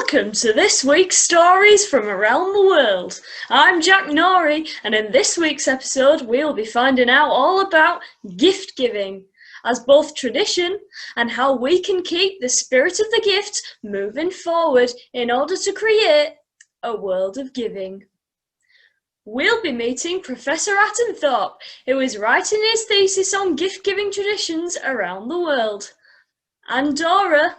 Welcome to this week's Stories from Around the World. I'm Jack Norrie, and in this week's episode we'll be finding out all about gift giving as both tradition and how we can keep the spirit of the gift moving forward in order to create a world of giving. We'll be meeting Professor Attenthorpe, who is writing his thesis on gift-giving traditions around the world. And Dora,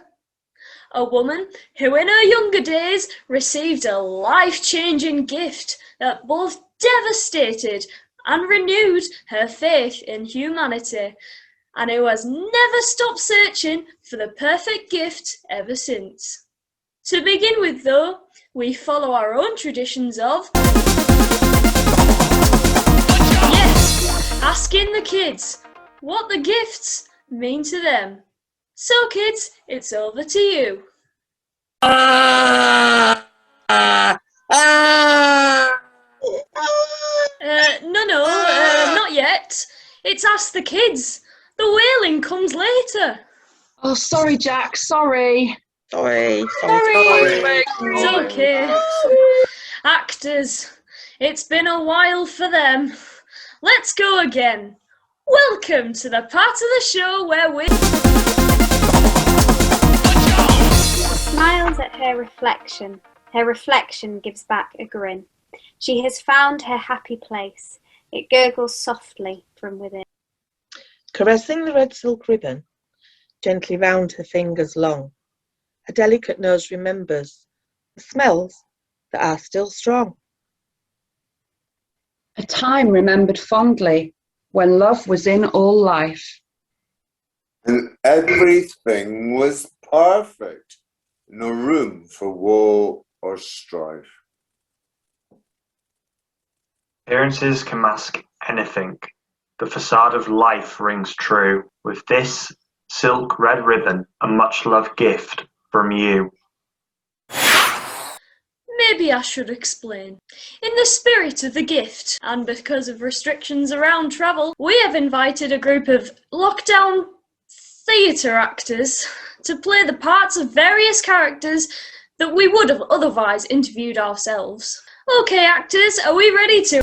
a woman who in her younger days received a life-changing gift that both devastated and renewed her faith in humanity, and who has never stopped searching for the perfect gift ever since. To begin with though, we follow our own traditions of asking the kids what the gifts mean to them. So kids, it's over to you. No, not yet. It's Ask the Kids. The wailing comes later. Oh, sorry, Jack, sorry. Sorry. It's okay. Actors, it's been a while for them. Let's go again. Welcome to the part of the show where we smiles at her reflection. Her reflection gives back a grin. She has found her happy place. It gurgles softly from within. Caressing the red silk ribbon, gently round her fingers long, her delicate nose remembers the smells that are still strong. A time remembered fondly when love was in all life. And everything was perfect. No room for war or strife. Appearances can mask anything. The facade of life rings true. With this silk red ribbon, a much-loved gift from you. Maybe I should explain. In the spirit of the gift, and because of restrictions around travel, we have invited a group of lockdown theatre actors to play the parts of various characters that we would have otherwise interviewed ourselves. Okay, actors, are we ready to...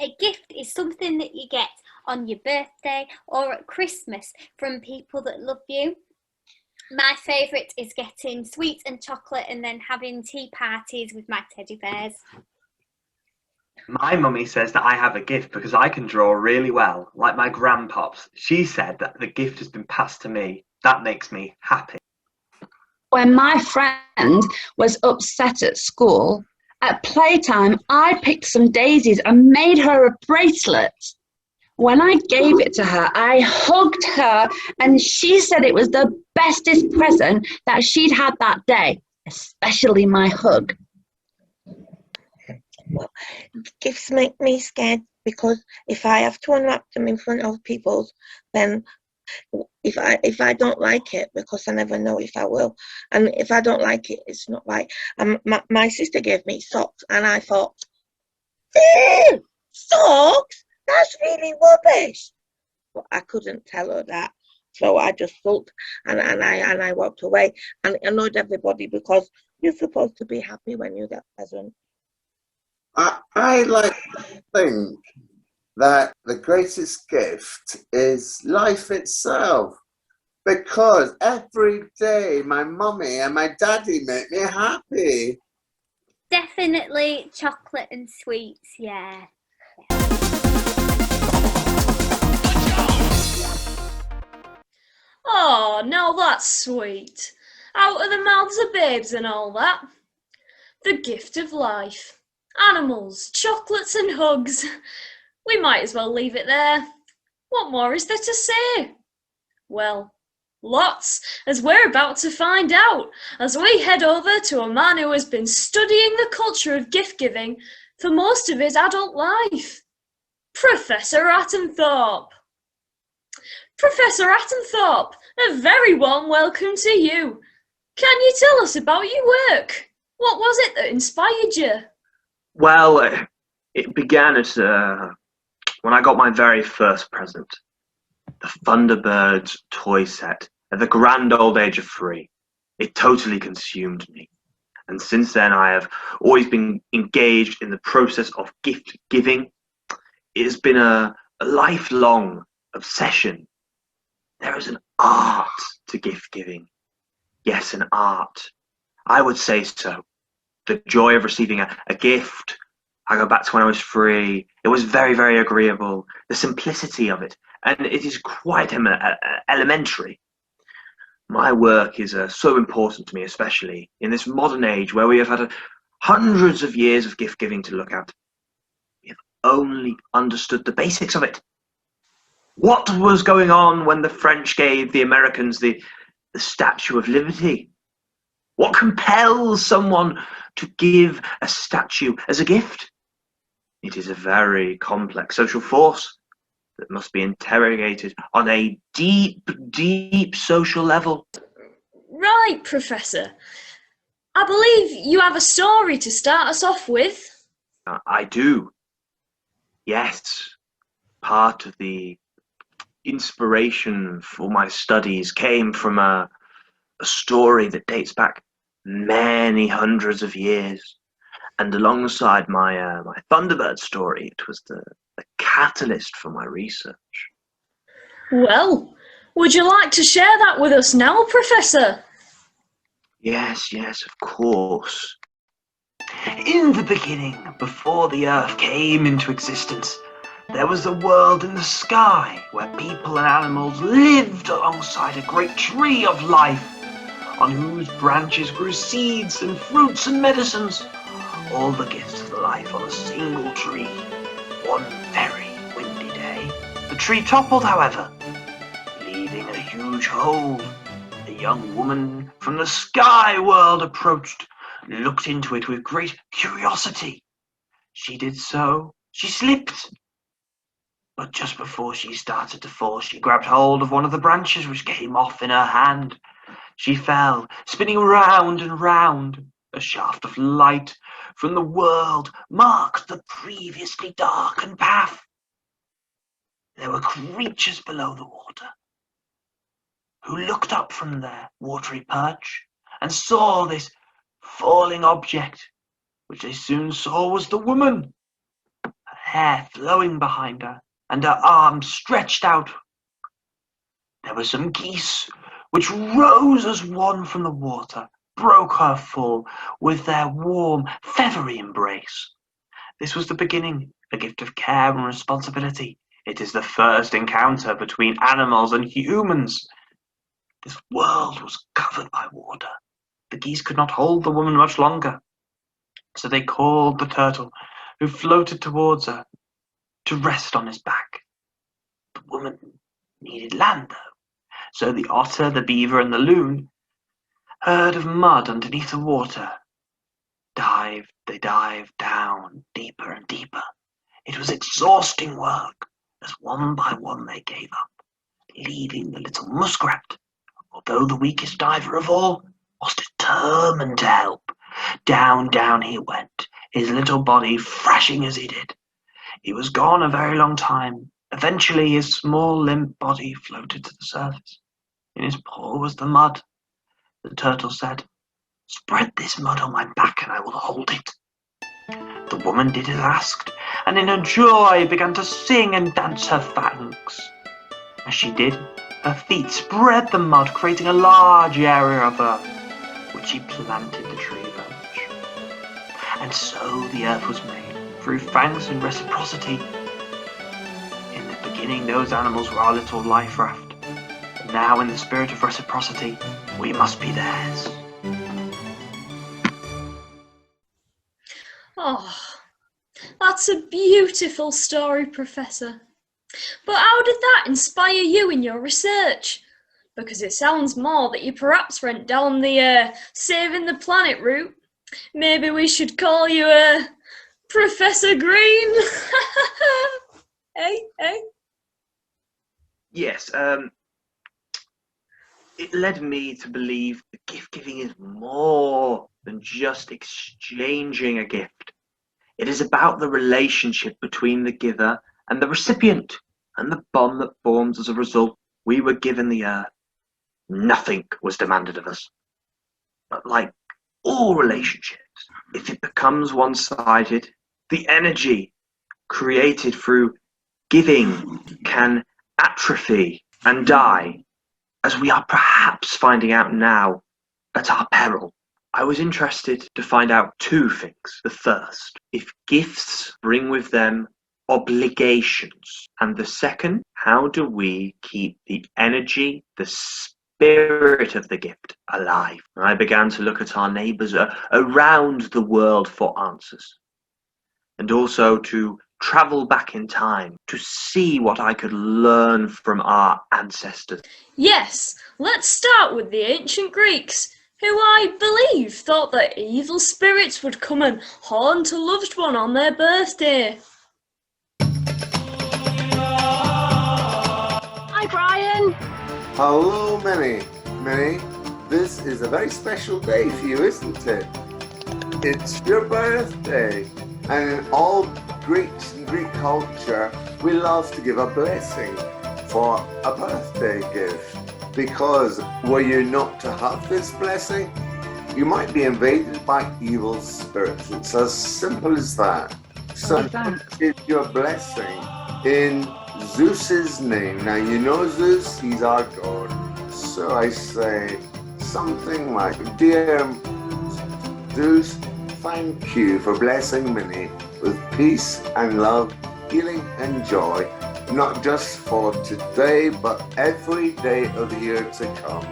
A gift is something that you get on your birthday or at Christmas from people that love you. My favourite is getting sweets and chocolate and then having tea parties with my teddy bears. My mummy says that I have a gift because I can draw really well, like my grandpops. She said that the gift has been passed to me. That makes me happy. When my friend was upset at school, at playtime I picked some daisies and made her a bracelet. When I gave it to her, I hugged her and she said it was the bestest present that she'd had that day, especially my hug. Well, gifts make me scared because if I have to unwrap them in front of people, then if I don't like it, because I never know if I will, and if I don't like it, it's not right. My sister gave me socks, and I thought, socks? That's really rubbish. But I couldn't tell her that, so I just sulked and I walked away, and it annoyed everybody because you're supposed to be happy when you get a present. I like to think that the greatest gift is life itself, because every day my mummy and my daddy make me happy. Definitely chocolate and sweets, yeah. Oh, now that's sweet. Out of the mouths of babes and all that. The gift of life. Animals, chocolates and hugs. We might as well leave it there. What more is there to say? Well, lots, as we're about to find out, as we head over to a man who has been studying the culture of gift-giving for most of his adult life. Professor Attenthorpe. Professor Attenthorpe, a very warm welcome to you. Can you tell us about your work? What was it that inspired you? Well, it began at when I got my very first present. the Thunderbirds toy set at the grand old age of 3. It totally consumed me. And since then, I have always been engaged in the process of gift giving. It has been a lifelong obsession. There is an art to gift giving. Yes, an art. I would say so. The joy of receiving a gift. I go back to when I was 3. It was very, very agreeable. The simplicity of it. And it is quite elementary. My work is so important to me, especially in this modern age where we have had hundreds of years of gift giving to look at. We have only understood the basics of it. What was going on when the French gave the Americans the Statue of Liberty? What compels someone to give a statue as a gift? It is a very complex social force that must be interrogated on a deep, deep social level. Right, Professor. I believe you have a story to start us off with. I do. Yes. Part of the inspiration for my studies came from a story that dates back many hundreds of years. And alongside my Thunderbird story, it was the catalyst for my research. Well, would you like to share that with us now, Professor? Yes, of course. In the beginning, before the Earth came into existence, there was a world in the sky where people and animals lived alongside a great tree of life, on whose branches grew seeds and fruits and medicines, all the gifts of life on a single tree. One very windy day, the tree toppled, however, leaving a huge hole. A young woman from the sky world approached, looked into it with great curiosity. She did so. She slipped. But just before she started to fall, she grabbed hold of one of the branches which came off in her hand. She fell, spinning round and round. A shaft of light from the world marked the previously darkened path. There were creatures below the water who looked up from their watery perch and saw this falling object, which they soon saw was the woman, her hair flowing behind her and her arms stretched out. There were some geese which rose as one from the water, broke her fall with their warm, feathery embrace. This was the beginning, a gift of care and responsibility. It is the first encounter between animals and humans. This world was covered by water. The geese could not hold the woman much longer, so they called the turtle, who floated towards her, to rest on his back. The woman needed land, though, so the otter, the beaver, and the loon heard of mud underneath the water. They dived down deeper and deeper. It was exhausting work, as one by one they gave up, leaving the little muskrat, although the weakest diver of all, was determined to help. Down, down he went, his little body thrashing as he did. He was gone a very long time. Eventually his small, limp body floated to the surface. In his paw was the mud. The turtle said, "Spread this mud on my back and I will hold it." The woman did as asked, and in her joy began to sing and dance her thanks. As she did, her feet spread the mud, creating a large area of earth, which she planted the tree branch. And so the earth was made, through thanks and reciprocity. In the beginning, those animals were our little life raft. And now, in the spirit of reciprocity, we must be theirs. Oh, that's a beautiful story, Professor. But how did that inspire you in your research? Because it sounds more that you perhaps went down the saving the planet route. Maybe we should call you Professor Green. Hey. Yes, it led me to believe that gift giving is more than just exchanging a gift. It is about the relationship between the giver and the recipient, and the bond that forms as a result. We were given the earth. Nothing was demanded of us. But like all relationships, if it becomes one-sided, the energy created through giving can atrophy and die, as we are perhaps finding out now at our peril. I was interested to find out two things. The first, if gifts bring with them obligations. And the second, how do we keep the energy, the spirit of the gift alive? I began to look at our neighbours around the world for answers, and also to travel back in time to see what I could learn from our ancestors. Yes, let's start with the ancient Greeks, who I believe thought that evil spirits would come and haunt a loved one on their birthday. Hi, Brian. Hello, Minnie. Minnie, this is a very special day for you, isn't it? It's your birthday, and in all Greeks and Greek culture, we love to give a blessing for a birthday gift. Because were you not to have this blessing, you might be invaded by evil spirits. It's as simple as that. So give your blessing in Zeus's name. Now you know Zeus, he's our god. So I say something like, "Dear Zeus, thank you for blessing Minnie with peace and love, healing and joy, not just for today, but every day of the year to come."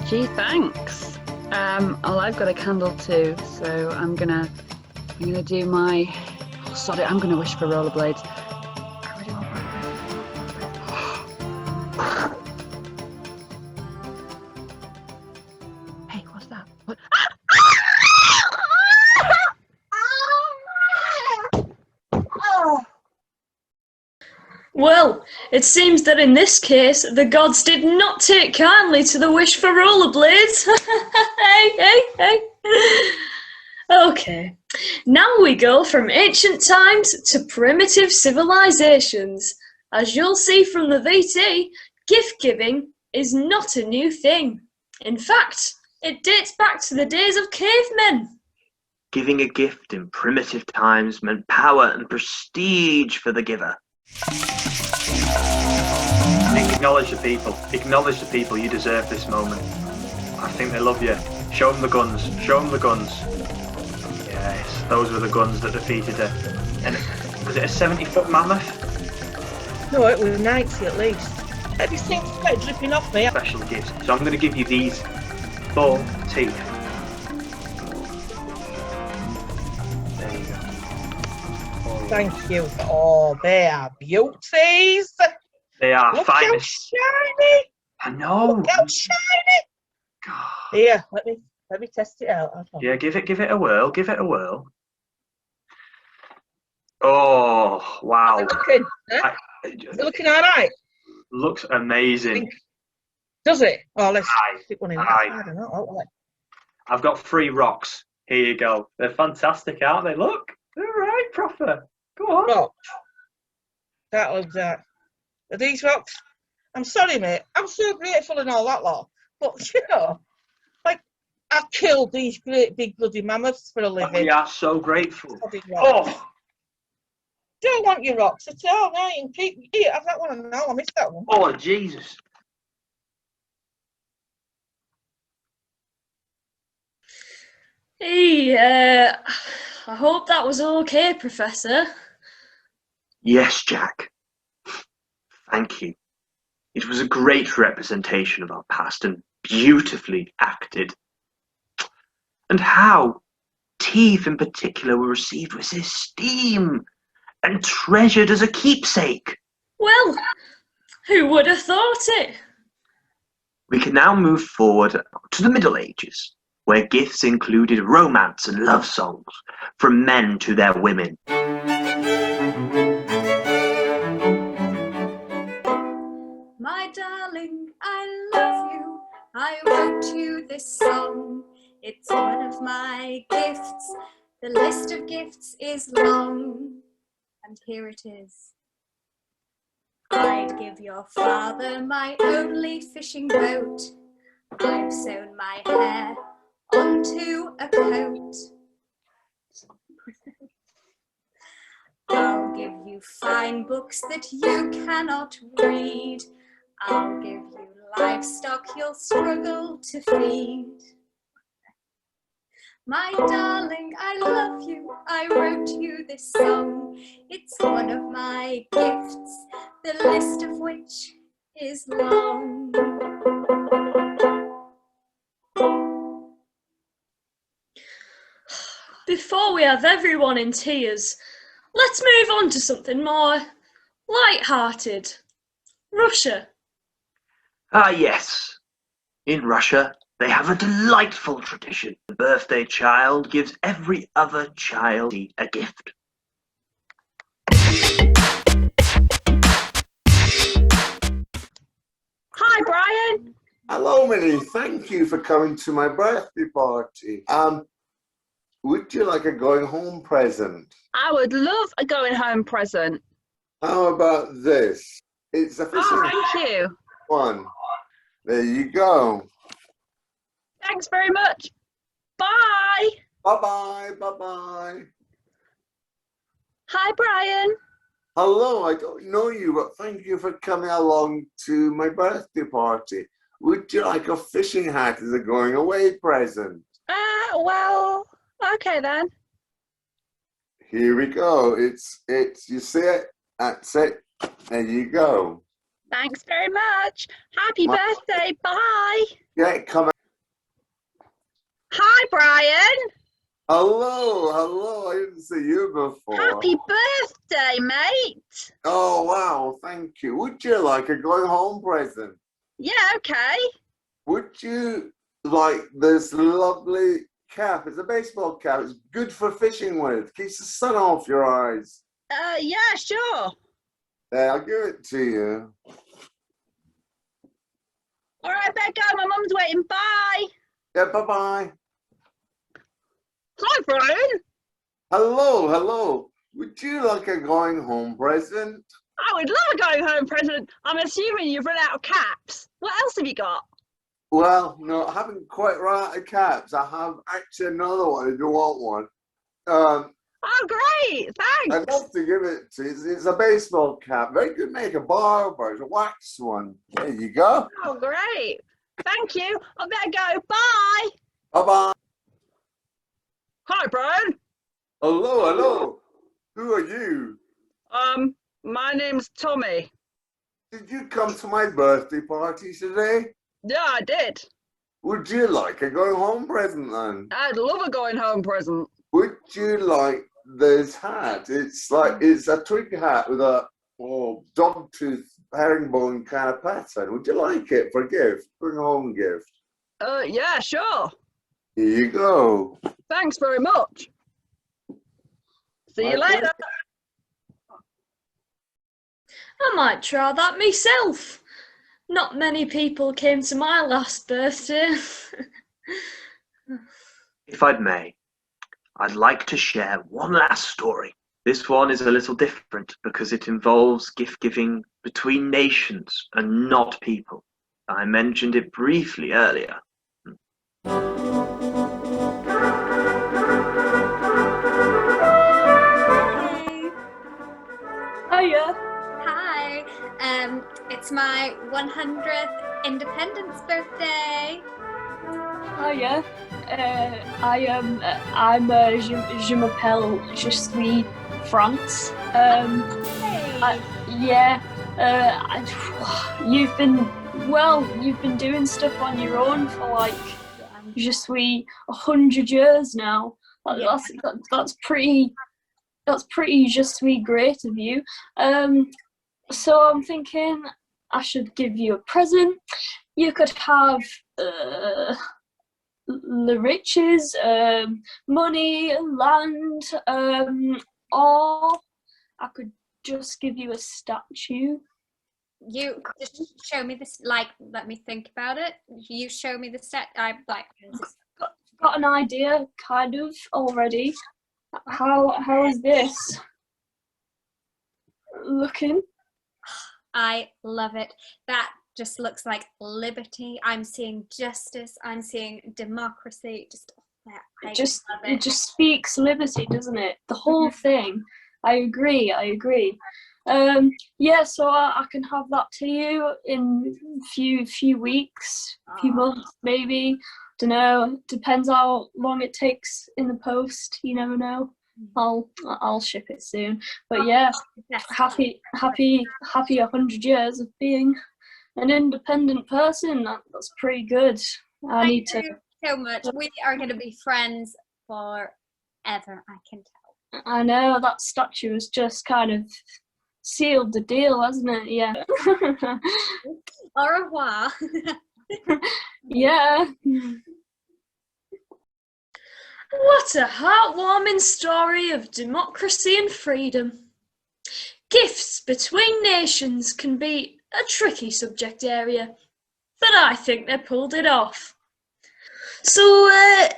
Gee, thanks. Well, I've got a candle too, so I'm gonna do my. Oh, sorry, I'm gonna wish for rollerblades. Hey, what's that? What? Well, it seems that in this case, the gods did not take kindly to the wish for rollerblades. Hey. Okay, now we go from ancient times to primitive civilizations. As you'll see from the VT, gift giving is not a new thing. In fact, it dates back to the days of cavemen. Giving a gift in primitive times meant power and prestige for the giver. Acknowledge the people. Acknowledge the people. You deserve this moment. I think they love you. Show them the guns. Show them the guns. Yes, those were the guns that defeated her. And was it a 70-foot mammoth? No, it was 90 at least. Everything started dripping off me. Special gifts. So I'm going to give you these 4 teeth. There you go. Thank you. Oh, they are beauties. They are Look finest. how shiny. I know. Look how shiny. God. Here, let me test it out. Yeah, give it a whirl. Give it a whirl. Oh, wow. How's it looking? Huh? Is it looking all right? Looks amazing. Does it? Oh, let's stick one in. Aye. I don't know. I've got 3 rocks. Here you go. They're fantastic, aren't they? Look. They're right, proper. Go on. Rock. That was are these rocks? I'm sorry, mate. I'm so grateful and all that lot. But, you know, like, I killed these great big bloody mammoths for a living. We are so grateful. Oh! Don't want your rocks at all. No, you can keep. Here, have that one. No, I missed that one. Oh, Jesus. Hey, I hope that was okay, Professor. Yes, Jack. Thank you. It was a great representation of our past and beautifully acted. And how teeth in particular were received with esteem and treasured as a keepsake. Well, who would have thought it? We can now move forward to the Middle Ages, where gifts included romance and love songs from men to their women. My darling, I love you. I wrote you this song. It's one of my gifts. The list of gifts is long. And here it is. I'd give your father my only fishing boat. I've sewn my hair onto a coat. I'll give you fine books that you cannot read. I'll give you livestock you'll struggle to feed. My darling, I love you, I wrote you this song. It's one of my gifts, the list of which is long. Before we have everyone in tears, let's move on to something more light-hearted. Russia. Ah, yes. In Russia, they have a delightful tradition. The birthday child gives every other child a gift. Hi, Brian. Hello, Minnie. Thank you for coming to my birthday party. Would you like a going home present? I would love a going home present. How about this? It's a fishing Oh, thank you. one. There you go. Thanks very much. Bye. Bye-bye, bye-bye. Hi, Brian. Hello, I don't know you, but thank you for coming along to my birthday party. Would you like a fishing hat as a going away present? Well, okay then. Here we go. It's you see it? That's it. There you go. Thanks very much. Happy My- birthday. Bye. Yeah, come. Hi, Brian. Hello. I didn't see you before. Happy birthday, mate. Oh, wow. Thank you. Would you like a going home present? Yeah, okay. Would you like this lovely cap? It's a baseball cap. It's good for fishing with. Keeps the sun off your eyes. Yeah, sure. There, I'll give it to you. All right, I better go. My mum's waiting. Bye. Yeah, bye-bye. Hi, Brian. Hello. Would you like a going home present? I would love a going home present. I'm assuming you've run out of caps. What else have you got? Well, no, I haven't quite run out of caps. I have actually another one if you want one. Oh, great. Thanks. I'd love to give it to you. It's a baseball cap. Very good make a barber. It's a wax one. There you go. Oh, great. Thank you. I better go. Bye. Bye-bye. Hi, Brian. Hello. Who are you? My name's Tommy. Did you come to my birthday party today? Yeah, I did. Would you like a going home present then? I'd love a going home present. Would you like this hat? It's a twig hat with a dog tooth herringbone kind of pattern. Would you like it for a gift? Going home gift. Yeah, sure. Here you go. Thanks very much. See you My later. pleasure. I might try that myself. Not many people came to my last birthday. If I may, I'd like to share one last story. This one is a little different because it involves gift giving between nations and not people. I mentioned it briefly earlier. Hiya. Hi, it's my 100th Independence birthday. Hiya. Je m'appelle, je suis France. Hey. You've been doing stuff on your own for like, je suis 100 years now. That's pretty je suis great of you. So I'm thinking I should give you a present. You could have the riches, money, land, or I could just give you a statue. You just show me this, let me think about it. You show me the set. Got an idea, kind of, already. How is this looking? I love it. That just looks like liberty. I'm seeing justice. I'm seeing democracy. Just I It just love it it. just speaks liberty, doesn't it? The whole thing. I agree. Yeah, so I can have that to you in few weeks, few months, maybe. Don't know. Depends how long it takes in the post. You never know. I'll ship it soon. But yeah, happy 100 years of being an independent person. That's pretty good. I need to. Thank you so much. We are going to be friends forever, I can tell. I know that statue has just kind of sealed the deal, hasn't it? Yeah. Au revoir. Yeah. What a heartwarming story of democracy and freedom. Gifts between nations can be a tricky subject area, but I think they pulled it off. So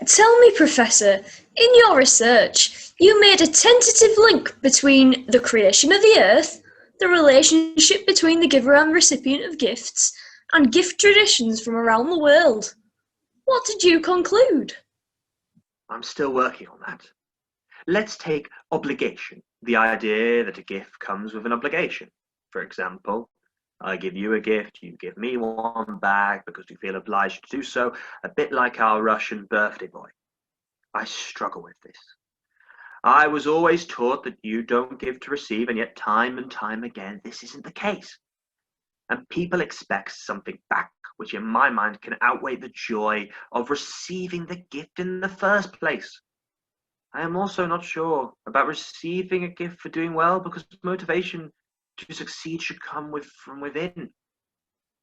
tell me, Professor, in your research, you made a tentative link between the creation of the Earth, the relationship between the giver and recipient of gifts, and gift traditions from around the world. What did you conclude? I'm still working on that. Let's take obligation, the idea that a gift comes with an obligation. For example, I give you a gift, you give me one back because you feel obliged to do so, a bit like our Russian birthday boy. I struggle with this. I was always taught that you don't give to receive, and yet time and time again, this isn't the case. And people expect something back, which in my mind can outweigh the joy of receiving the gift in the first place. I am also not sure about receiving a gift for doing well, because motivation to succeed should come from within.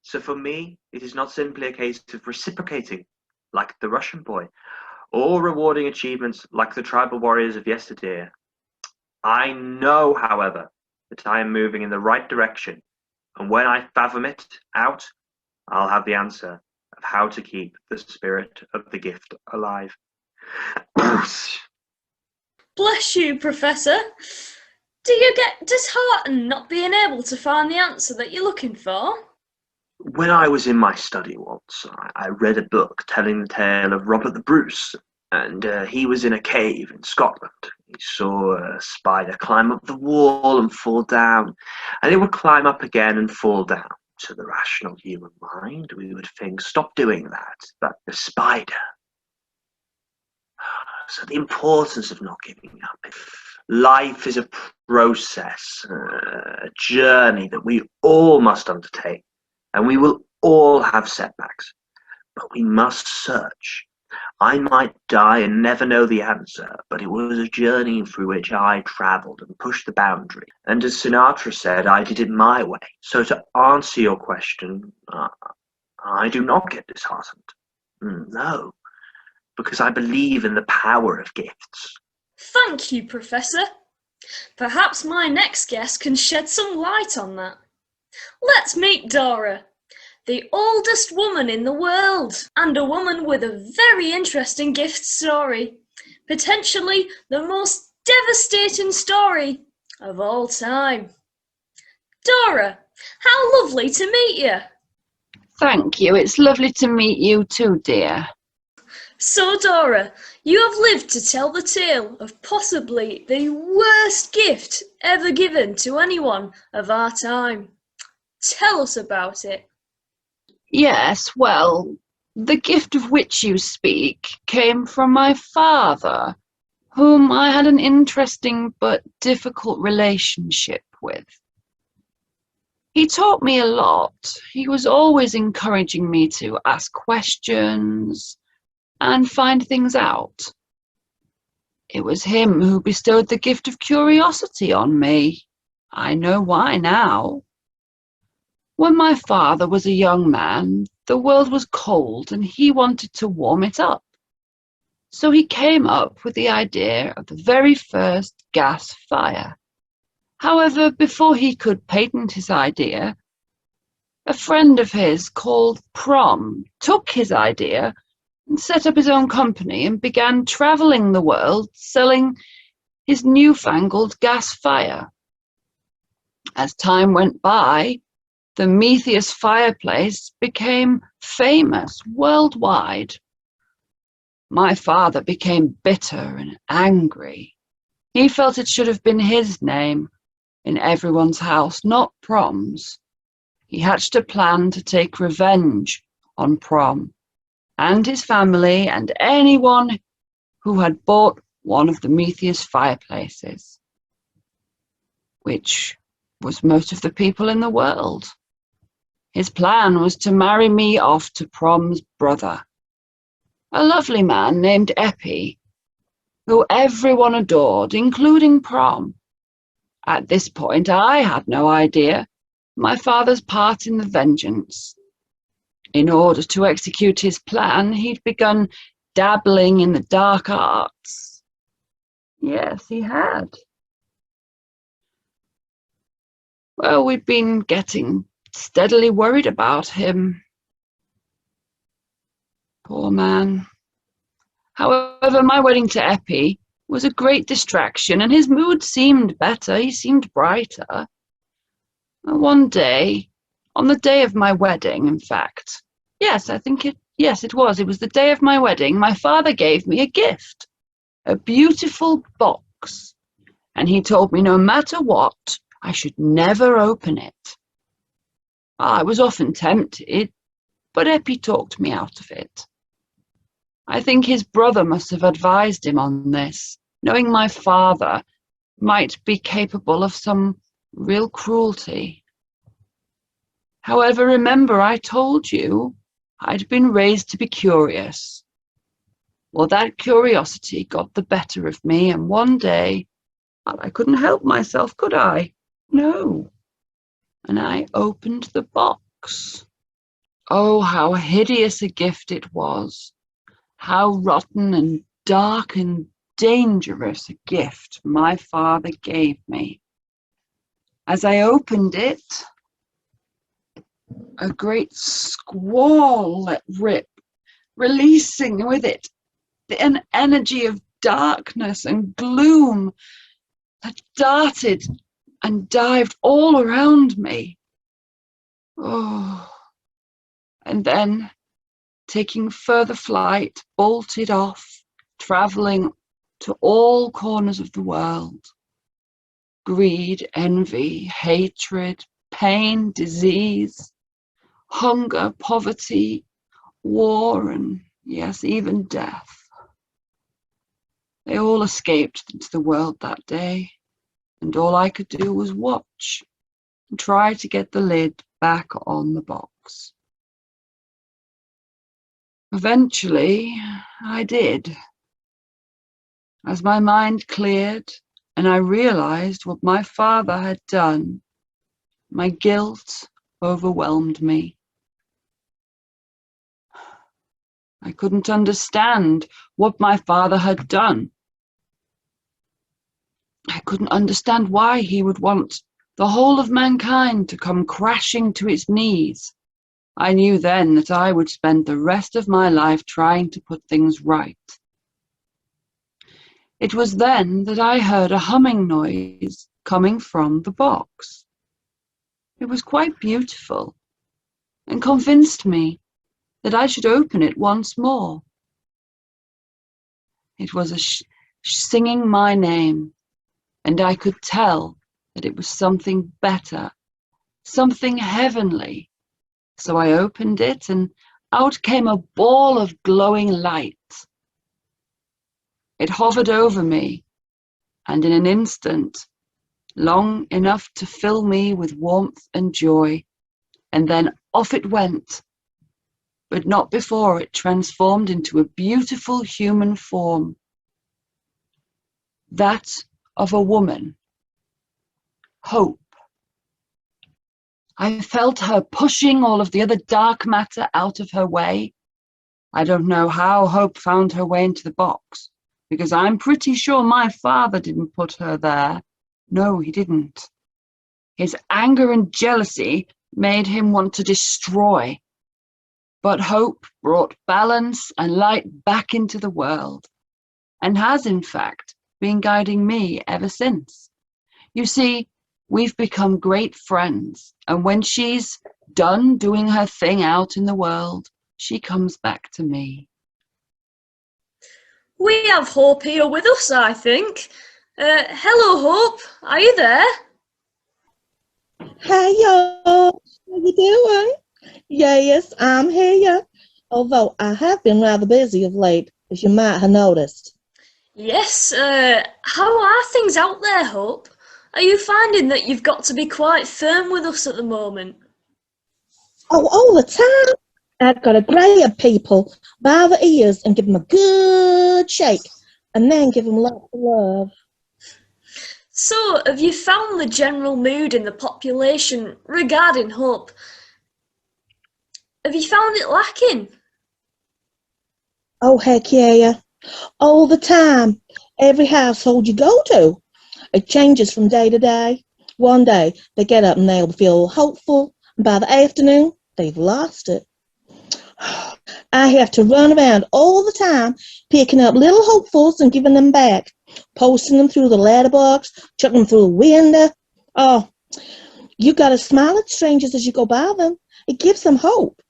So for me, it is not simply a case of reciprocating, like the Russian boy, or rewarding achievements like the tribal warriors of yesteryear. I know, however, that I am moving in the right direction, and when I fathom it out, I'll have the answer of how to keep the spirit of the gift alive. Bless you, Professor. Do you get disheartened not being able to find the answer that you're looking for? When I was in my study once, I read a book telling the tale of Robert the Bruce, and he was in a cave in Scotland. He saw a spider climb up the wall and fall down, and it would climb up again and fall down. To the rational human mind, we would think, stop doing that, but the spider. So the importance of not giving up. Life is a process, a journey that we all must undertake, and we will all have setbacks, but we must search. I might die and never know the answer, but it was a journey through which I travelled and pushed the boundary. And as Sinatra said, I did it my way. So to answer your question, I do not get disheartened. No, because I believe in the power of gifts. Thank you, Professor. Perhaps my next guest can shed some light on that. Let's meet Dora, the oldest woman in the world, and a woman with a very interesting gift story. Potentially the most devastating story of all time. Dora, how lovely to meet you. Thank you. It's lovely to meet you too, dear. So, Dora, you have lived to tell the tale of possibly the worst gift ever given to anyone of our time. Tell us about it. Yes, well, the gift of which you speak came from my father, whom I had an interesting but difficult relationship with. He taught me a lot. He was always encouraging me to ask questions and find things out. It was him who bestowed the gift of curiosity on me. I know why now. When my father was a young man, the world was cold and he wanted to warm it up. So he came up with the idea of the very first gas fire. However, before he could patent his idea, a friend of his called Prom took his idea and set up his own company and began travelling the world selling his newfangled gas fire. As time went by, the Metheus fireplace became famous worldwide. My father became bitter and angry. He felt it should have been his name in everyone's house, not Prom's. He hatched a plan to take revenge on Prom and his family and anyone who had bought one of the Metheus fireplaces, which was most of the people in the world. His plan was to marry me off to Prom's brother, a lovely man named Epi, who everyone adored, including Prom. At this point, I had no idea my father's part in the vengeance. In order to execute his plan, he'd begun dabbling in the dark arts. Yes, he had. Well, we'd been getting steadily worried about him. Poor man. However, my wedding to Epi was a great distraction, and his mood seemed better. He seemed brighter. One day, on the day of my wedding, in fact, yes, it was. It was the day of my wedding. My father gave me a gift, a beautiful box, and he told me no matter what, I should never open it. I was often tempted, but Epi talked me out of it. I think his brother must have advised him on this, knowing my father might be capable of some real cruelty. However, remember I told you I'd been raised to be curious. Well, that curiosity got the better of me, and one day, I couldn't help myself, could I? No. And I opened the box. Oh, how hideous a gift it was. How rotten and dark and dangerous a gift my father gave me. As I opened it, a great squall let rip, releasing with it an energy of darkness and gloom that darted and dived all around me. Oh, and then, taking further flight, bolted off, travelling to all corners of the world. Greed, envy, hatred, pain, disease, hunger, poverty, war, and yes, even death. They all escaped into the world that day, and all I could do was watch and try to get the lid back on the box. Eventually, I did. As my mind cleared and I realized what my father had done, my guilt overwhelmed me. I couldn't understand what my father had done. I couldn't understand why he would want the whole of mankind to come crashing to its knees. I knew then that I would spend the rest of my life trying to put things right. It was then that I heard a humming noise coming from the box. It was quite beautiful and convinced me that I should open it once more. It was singing my name, and I could tell that it was something better, something heavenly. So I opened it, and out came a ball of glowing light. It hovered over me, and in an instant, long enough to fill me with warmth and joy, and then off it went, but not before it transformed into a beautiful human form, that of a woman, Hope. I felt her pushing all of the other dark matter out of her way. I don't know how Hope found her way into the box, because I'm pretty sure my father didn't put her there. No, he didn't. His anger and jealousy made him want to destroy. But Hope brought balance and light back into the world, and has, in fact, been guiding me ever since. You see, we've become great friends. And when she's done doing her thing out in the world, she comes back to me. We have Hope here with us, I think. Hello, Hope. Are you there? Hey y'all, how you doing? Yes, I'm here. Although I have been rather busy of late, as you might have noticed. Yes. How are things out there, Hope? Are you finding that you've got to be quite firm with us at the moment? Oh, all the time. I've got to grab people by the ears and give them a good shake, and then give them lots of love. So, have you found the general mood in the population regarding Hope? Have you found it lacking? Oh, heck yeah. All the time. Every household you go to. It changes from day to day. One day they get up and they'll feel hopeful, and by the afternoon they've lost it. I have to run around all the time picking up little hopefuls and giving them back, posting them through the letterbox, chucking them through the window. Oh, you got to smile at strangers as you go by them. It gives them hope.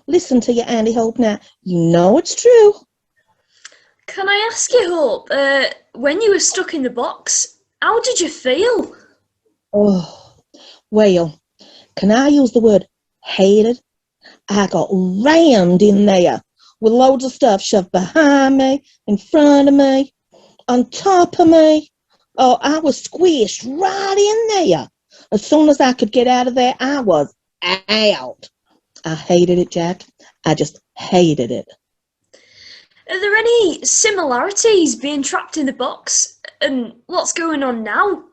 Listen to your Auntie Hope now. You know it's true. Can I ask you, Hope, when you were stuck in the box, how did you feel? Oh, well, can I use the word hated? I got rammed in there with loads of stuff shoved behind me, in front of me, on top of me. Oh, I was squished right in there. As soon as I could get out of there, I was out. I hated it, Jack. I just hated it. Are there any similarities being trapped in the box and what's going on now?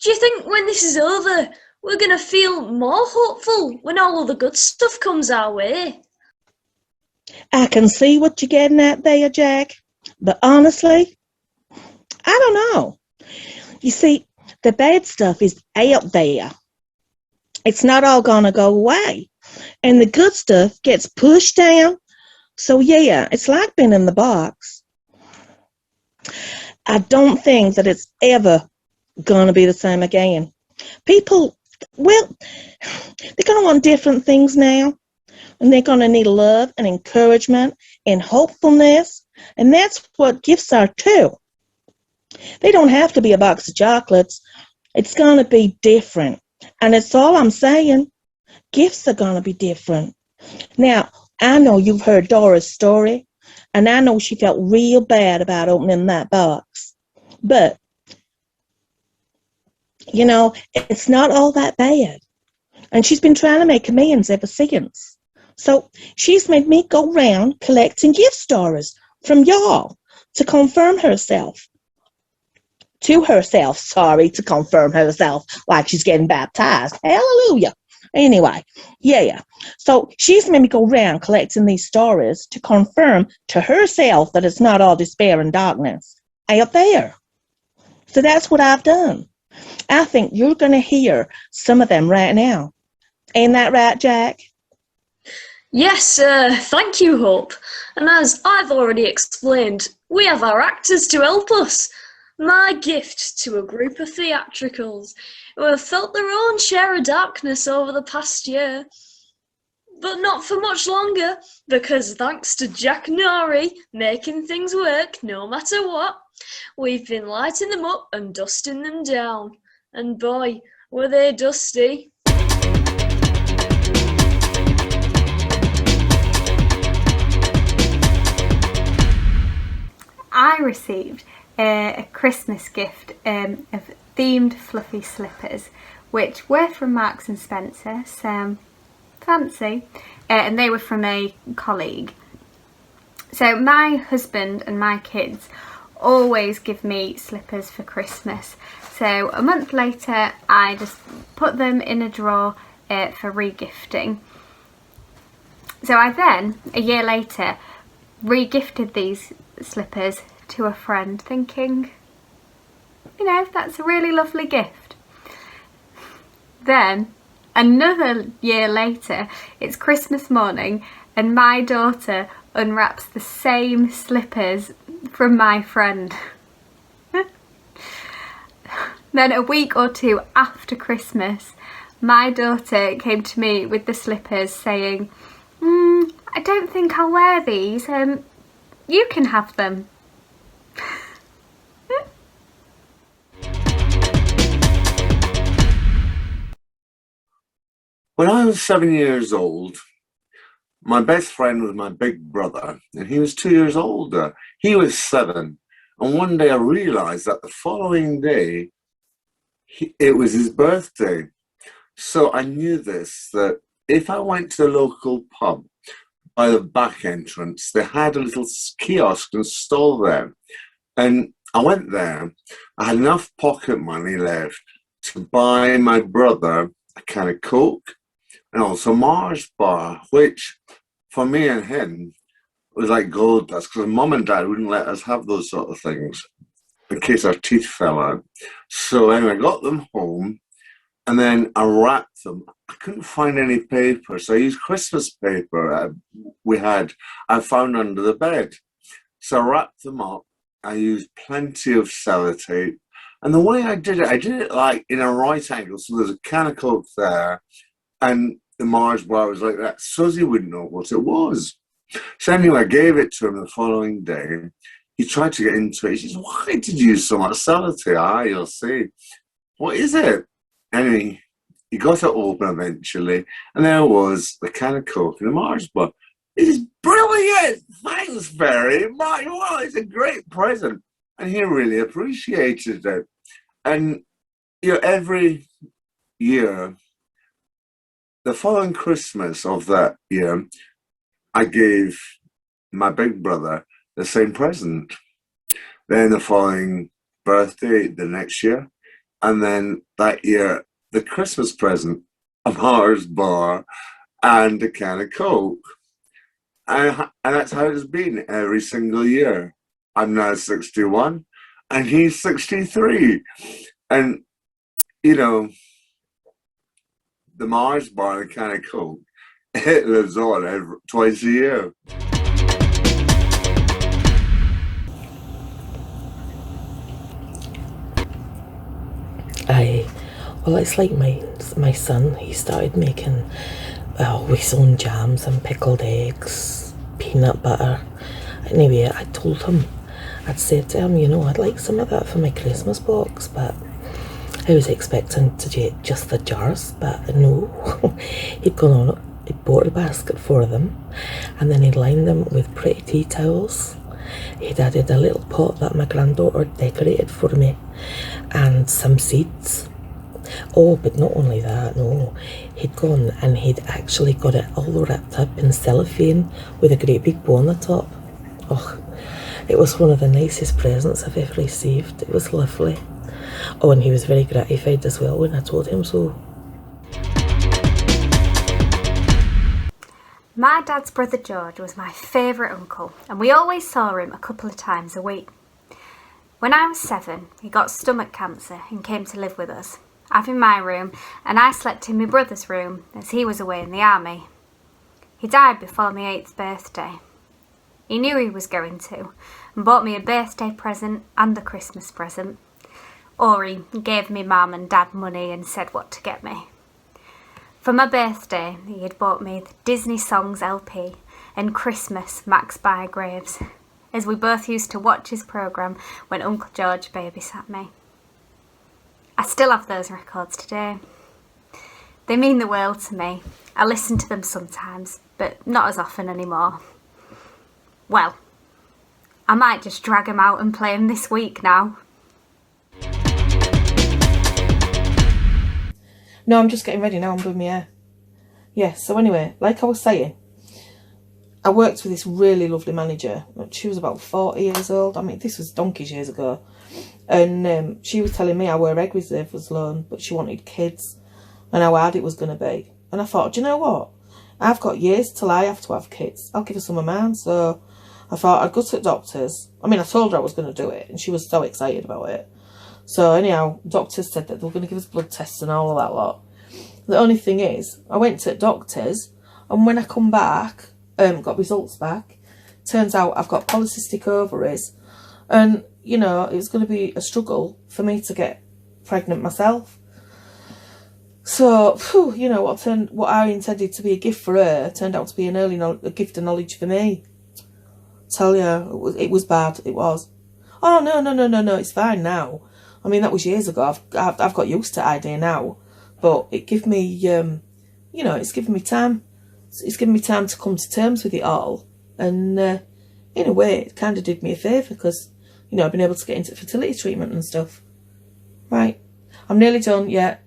Do you think when this is over, we're going to feel more hopeful when all of the good stuff comes our way? I can see what you're getting at there, Jack. But honestly, I don't know. You see, the bad stuff is out there. It's not all gonna go away. And the good stuff gets pushed down. So yeah, it's like being in the box. I don't think that it's ever gonna be the same again. People, well, they're gonna want different things now. And they're gonna need love and encouragement and hopefulness. And that's what gifts are too. They don't have to be a box of chocolates. It's gonna be different. And it's all I'm saying. Gifts are gonna be different. Now, I know you've heard Dora's story, and I know she felt real bad about opening that box. But, you know, it's not all that bad. And she's been trying to make amends ever since. So she's made me go round collecting gift stories from y'all to confirm herself. To confirm herself, like she's getting baptized. Hallelujah. Anyway, yeah. So she's made me go around collecting these stories to confirm to herself that it's not all despair and darkness out there. So that's what I've done. I think you're going to hear some of them right now. Ain't that right, Jack? Yes, thank you, Hope. And as I've already explained, we have our actors to help us. My gift to a group of theatricals who have felt their own share of darkness over the past year. But not for much longer, because thanks to Jack Nori making things work no matter what, we've been lighting them up and dusting them down. And boy, were they dusty. I received a Christmas gift of themed fluffy slippers, which were from Marks and Spencer, so fancy, and they were from a colleague. So my husband and my kids always give me slippers for Christmas, so a month later I just put them in a drawer for regifting. So I then, a year later, regifted these slippers to a friend, thinking, you know, that's a really lovely gift. Then another year later, it's Christmas morning and my daughter unwraps the same slippers from my friend. Then a week or two after Christmas, my daughter came to me with the slippers saying, I don't think I'll wear these, you can have them. When I was 7 years old, my best friend was my big brother, and he was 2 years older. He was 7. And one day I realized that the following day, it was his birthday. So I knew this, that if I went to the local pub by the back entrance, they had a little kiosk and stall there. And I went there. I had enough pocket money left to buy my brother a can of Coke and also Mars bar, which for me and him was like gold dust, because Mum and Dad wouldn't let us have those sort of things in case our teeth fell out. So anyway, I got them home and then I wrapped them. I couldn't find any paper, so I used Christmas paper I found under the bed. So I wrapped them up. I used plenty of sellotape. And the way I did it like in a right angle. So there's a can of Coke there and the Mars bar was like that. Susie wouldn't know what it was. So anyway, I gave it to him the following day. He tried to get into it. He says, why did you use so much sellotape? You'll see. What is it? Anyway, he got it open eventually. And there was the can of Coke and the Mars bar. It is brilliant. Thanks very much. Well, it's a great present. And he really appreciated it. And, every year, the following Christmas of that year, I gave my big brother the same present. Then the following birthday, the next year, and then that year, the Christmas present, a Mars bar and a can of Coke. And that's how it's been every single year. I'm now 61 and he's 63. And, the Mars bar and a can of Coke, it lives on twice a year. Well, it's like my son. He started making his own jams and pickled eggs, peanut butter. Anyway, I told him, I'd said to him, I'd like some of that for my Christmas box, but I was expecting to get just the jars, but no. He'd gone on, he'd bought a basket for them, and then he'd lined them with pretty tea towels. He'd added a little pot that my granddaughter decorated for me, and some seeds. Oh, but not only that, no. He'd gone and he'd actually got it all wrapped up in cellophane with a great big bow on the top. Oh, it was one of the nicest presents I've ever received. It was lovely. Oh, and he was very gratified as well when I told him so. My dad's brother George was my favourite uncle, and we always saw him a couple of times a week. When I was 7, he got stomach cancer and came to live with us, having my room, and I slept in my brother's room as he was away in the army. He died before my 8th birthday. He knew he was going to, and bought me a birthday present and a Christmas present. Or he gave me mum and dad money and said what to get me. For my birthday, he had bought me the Disney Songs LP and Christmas Max Bygraves, as we both used to watch his programme when Uncle George babysat me. I still have those records today. They mean the world to me. I listen to them sometimes, but not as often anymore. Well, I might just drag them out and play them this week now. No, I'm just getting ready now. I'm doing my hair. Yeah, so anyway, like I was saying, I worked with this really lovely manager. She was about 40 years old. I mean, this was donkey's years ago. And she was telling me how her egg reserve was low, but she wanted kids and how hard it was going to be. And I thought, do you know what? I've got years till I have to have kids. I'll give her some of mine. So I thought I'd go to the doctors. I mean, I told her I was going to do it, and she was so excited about it. So anyhow, doctors said that they were going to give us blood tests and all of that lot. The only thing is, I went to the doctors, and when I come back, got results back, turns out I've got polycystic ovaries, and, it was going to be a struggle for me to get pregnant myself. So, phew, you know, what I intended to be a gift for her turned out to be a gift of knowledge for me. Tell you, it was bad. It was. Oh no! It's fine now. I mean, that was years ago. I've got used to idea now, but it gave me, you know, it's given me time. It's given me time to come to terms with it all, and in a way, it kind of did me a favour because, you know, I've been able to get into fertility treatment and stuff. Right, I'm nearly done. Yeah.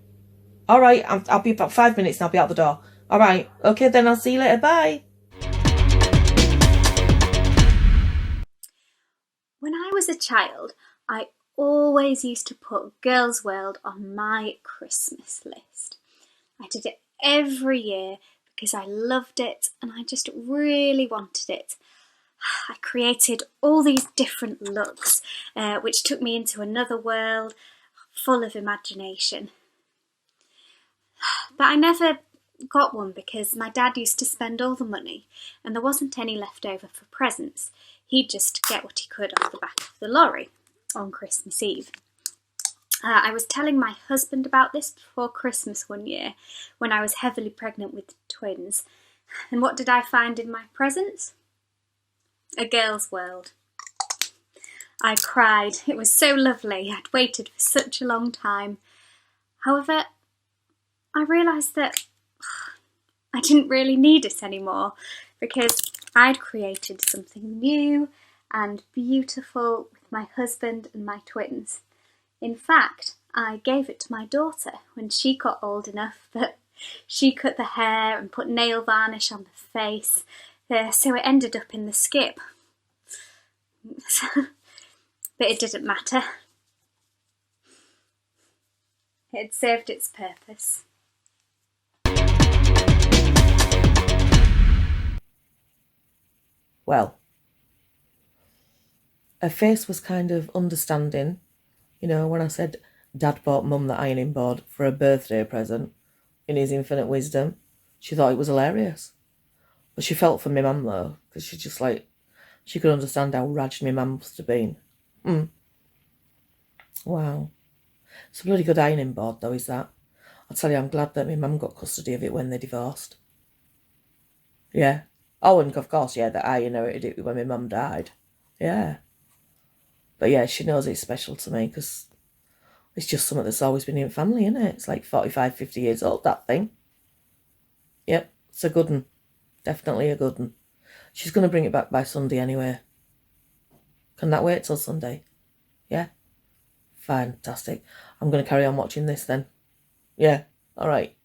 All right, I'll be about 5 minutes and I'll be out the door. All right, okay, then I'll see you later. Bye. When I was a child, I always used to put Girls' World on my Christmas list. I did it every year because I loved it and I just really wanted it. I created all these different looks, which took me into another world full of imagination. But I never got one because my dad used to spend all the money and there wasn't any left over for presents. He'd just get what he could off the back of the lorry on Christmas Eve. I was telling my husband about this before Christmas one year when I was heavily pregnant with twins. And what did I find in my presents? A Girls' World. I cried. It was so lovely. I'd waited for such a long time. However, I realised that I didn't really need it anymore because I'd created something new and beautiful with my husband and my twins. In fact, I gave it to my daughter when she got old enough that she cut the hair and put nail varnish on the face, so it ended up in the skip. But it didn't matter. It served its purpose. Well, her face was kind of understanding. You know, when I said Dad bought Mum the ironing board for her birthday present, in his infinite wisdom, she thought it was hilarious. But she felt for me mum though, because she just like, she could understand how raged my mum must have been. Wow. It's a bloody good ironing board though, is that? I'll tell you, I'm glad that my mum got custody of it when they divorced. Yeah. Oh, and of course, yeah, that I inherited it when my mum died. Yeah. But yeah, she knows it's special to me because it's just something that's always been in family, isn't it? It's like 45, 50 years old, that thing. Yep, it's a good one. Definitely a good one. She's going to bring it back by Sunday anyway. Can that wait till Sunday? Yeah? Fantastic. I'm going to carry on watching this then. Yeah, all right.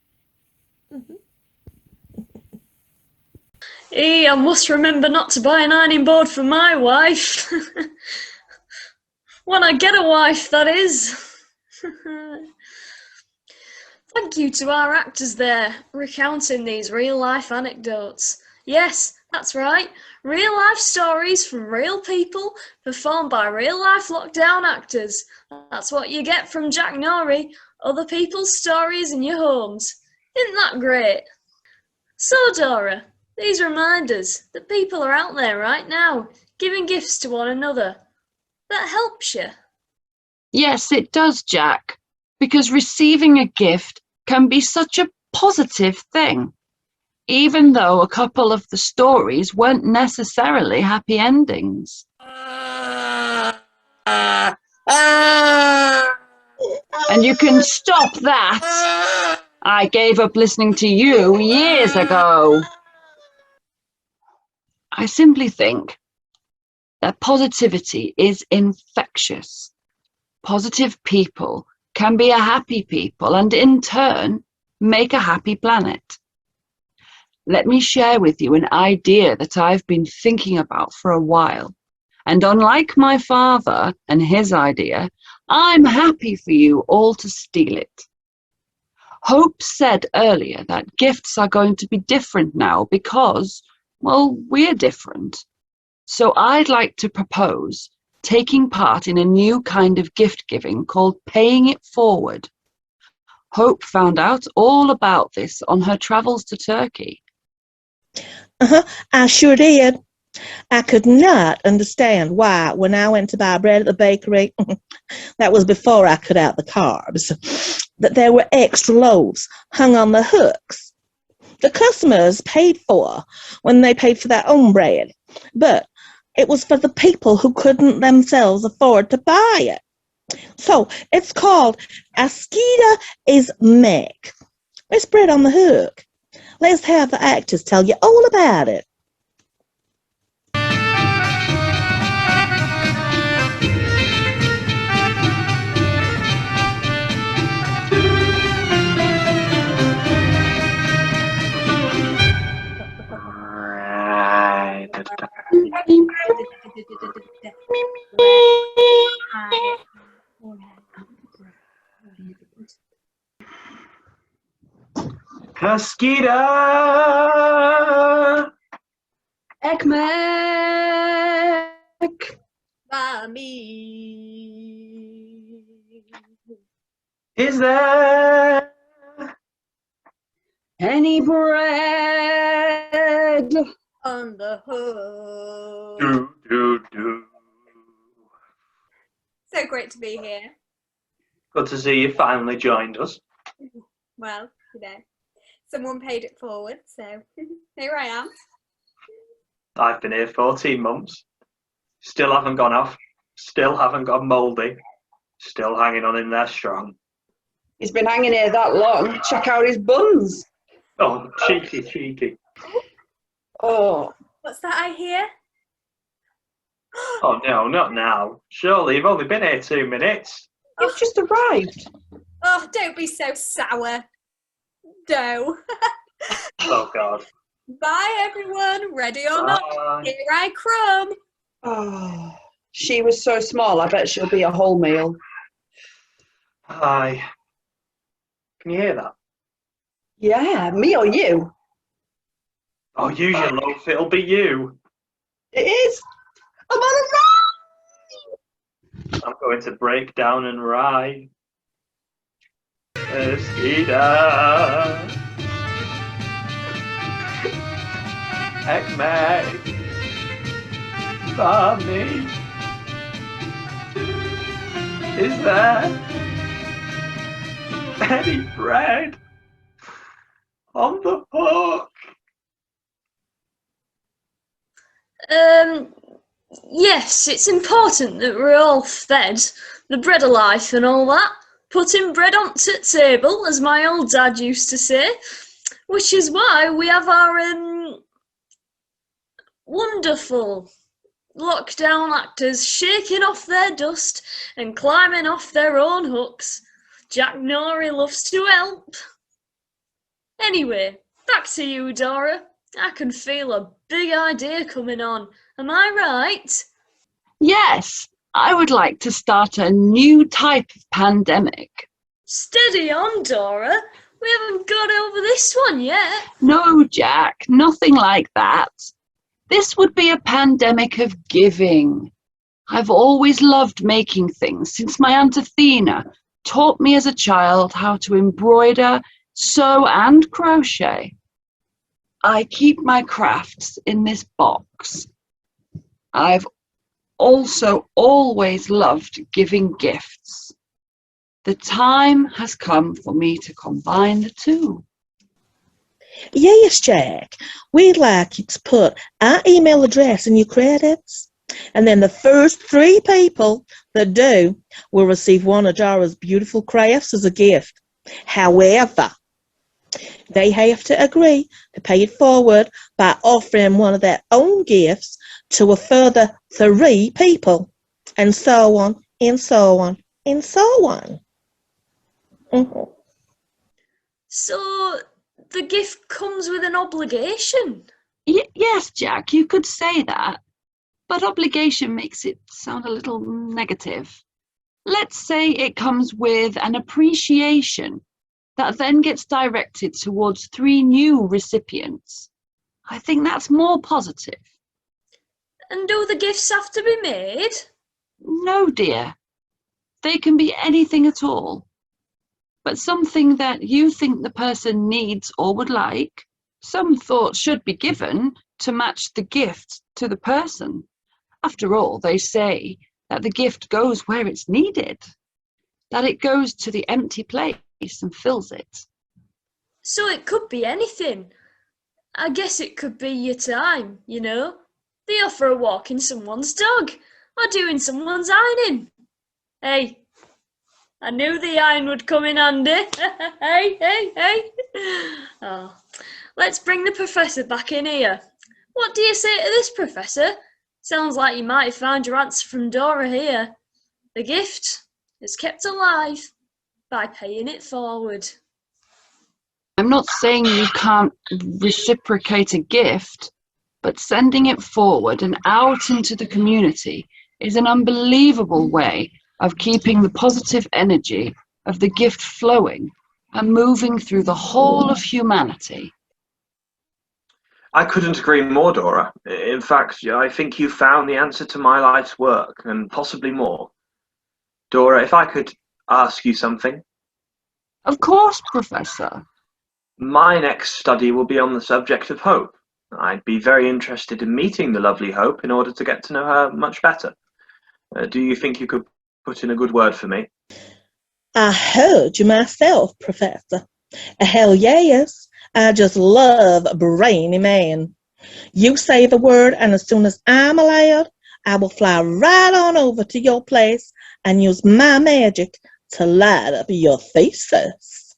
I must remember not to buy an ironing board for my wife. When I get a wife, that is. Thank you to our actors there, recounting these real-life anecdotes. Yes, that's right, real-life stories from real people, performed by real-life lockdown actors. That's what you get from Jack Norrie, other people's stories in your homes. Isn't that great? So, Dora, these reminders that people are out there right now, giving gifts to one another, that helps you. Yes, it does, Jack, because receiving a gift can be such a positive thing, even though a couple of the stories weren't necessarily happy endings. And you can stop that. I gave up listening to you years ago. I simply think that positivity is infectious. Positive people can be a happy people and in turn make a happy planet. Let me share with you an idea that I've been thinking about for a while. And unlike my father and his idea, I'm happy for you all to steal it. Hope said earlier that gifts are going to be different now because, well, we're different. So I'd like to propose taking part in a new kind of gift giving called paying it forward. Hope found out all about this on her travels to Turkey. I sure did. I could not understand why, when I went to buy bread at the bakery, that was before I cut out the carbs, that there were extra loaves hung on the hooks. The customers paid for when they paid for their own bread, but it was for the people who couldn't themselves afford to buy it. So it's called Asquita is Meg. It's bread on the hook. Let's have the actors tell you all about it. Casquita! Ekmek. Mommy. Is there Any bread? On the hook. do? So great to be here. Good to see you finally joined us. Well, you know, someone paid it forward, so here I am. I've been here 14 months. Still haven't gone off. Still haven't got mouldy. Still hanging on in there strong. He's been hanging here that long. Check out his buns. Oh, cheeky. Oh, What's that I hear? Oh no, not now. Surely you've only been here 2 minutes. you've just arrived. Oh, don't be so sour. No. Oh God. Bye, everyone. Ready or not, Bye. here I crumb. Oh, she was so small. I bet she'll be a whole meal. Hi. Can you hear that? Yeah, me or you? Oh, use your loaf. It'll be you. It is. I'm on a ride. I'm going to break down and ride. Esquida. Ekmek. Mommy. Is there any bread on the hook? Yes, it's important that we're all fed. The bread of life and all that. Putting bread onto the table, as my old dad used to say. Which is why we have our wonderful lockdown actors shaking off their dust and climbing off their own hooks. Jack Norrie loves to help. Anyway, back to you, Dora. I can feel a big idea coming on. Am I right? Yes, I would like to start a new type of pandemic. Steady on, Dora. We haven't got over this one yet. No, Jack, nothing like that. This would be a pandemic of giving. I've always loved making things since my Aunt Athena taught me as a child how to embroider, sew and crochet. I keep my crafts in this box. I've also always loved giving gifts. The time has come for me to combine the two. Yes, Jack. We'd like you to put our email address in your credits. And then the first 3 people that do will receive one of Dara's beautiful crafts as a gift. However, they have to agree to pay it forward by offering one of their own gifts to a further 3 people. And so on, and so on, and so on. Mm-hmm. So the gift comes with an obligation. Yes, Jack, you could say that. But obligation makes it sound a little negative. Let's say it comes with an appreciation that then gets directed towards 3 new recipients. I think that's more positive. And do the gifts have to be made? No, dear. They can be anything at all. But something that you think the person needs or would like, Some thought should be given to match the gift to the person. After all, they say that the gift goes where it's needed, that it goes to the empty place and fills it. So it could be anything. I guess it could be your time, you know? They offer a walk in someone's dog, or doing someone's ironing. Hey, I knew the iron would come in handy. Hey. Oh, let's bring the professor back in here. What do you say to this, Professor? Sounds like you might find your answer from Dora here. The gift is kept alive by paying it forward. I'm not saying you can't reciprocate a gift, but sending it forward and out into the community is an unbelievable way of keeping the positive energy of the gift flowing and moving through the whole of humanity. I couldn't agree more, Dora. In fact, I think you found the answer to my life's work, and possibly more. Dora, if I could ask you something? Of course, Professor. My next study will be on the subject of hope. I'd be very interested in meeting the lovely Hope in order to get to know her much better. Do you think you could put in a good word for me? I heard you myself, Professor. Hell yes. I just love a brainy man. You say the word, and as soon as I'm allowed, I will fly right on over to your place and use my magic to light up your faces.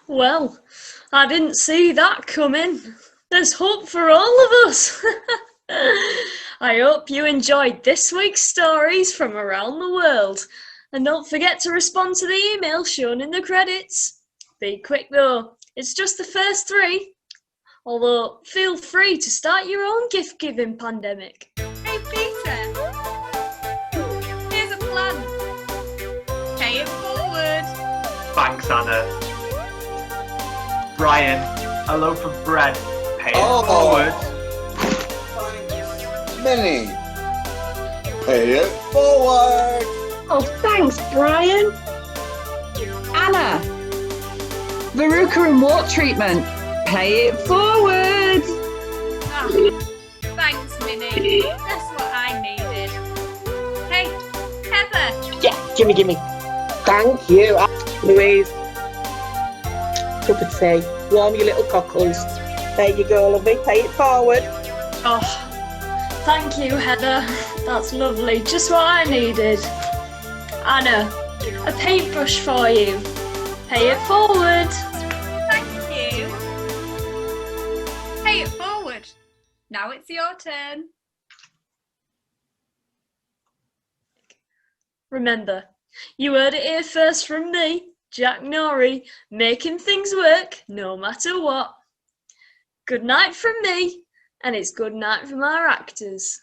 Well, I didn't see that coming. There's hope for all of us. I hope you enjoyed this week's stories from around the world. And don't forget to respond to the email shown in the credits. Be quick though, it's just the first 3. Although, feel free to start your own gift-giving pandemic. Hey Peter, here's a plan. Pay it forward. Thanks, Anna. Brian, a loaf of bread. Pay it forward. Thanks, Minnie. Pay it forward. Oh, thanks, Brian. Anna, Veruca and wart treatment. Pay it forward. Oh, thanks, Minnie. That's what I needed. Hey, Heather. Yeah, gimme. Thank you, Louise. Cup of tea. Warm your little cockles. There you go, lovely. Pay it forward. Oh, thank you, Heather. That's lovely. Just what I needed. Anna, a paintbrush for you. Pay it forward. Thank you. Pay it forward. Now it's your turn. Remember, you heard it here first from me, Jack Norrie, making things work no matter what. Good night from me, and it's good night from our actors.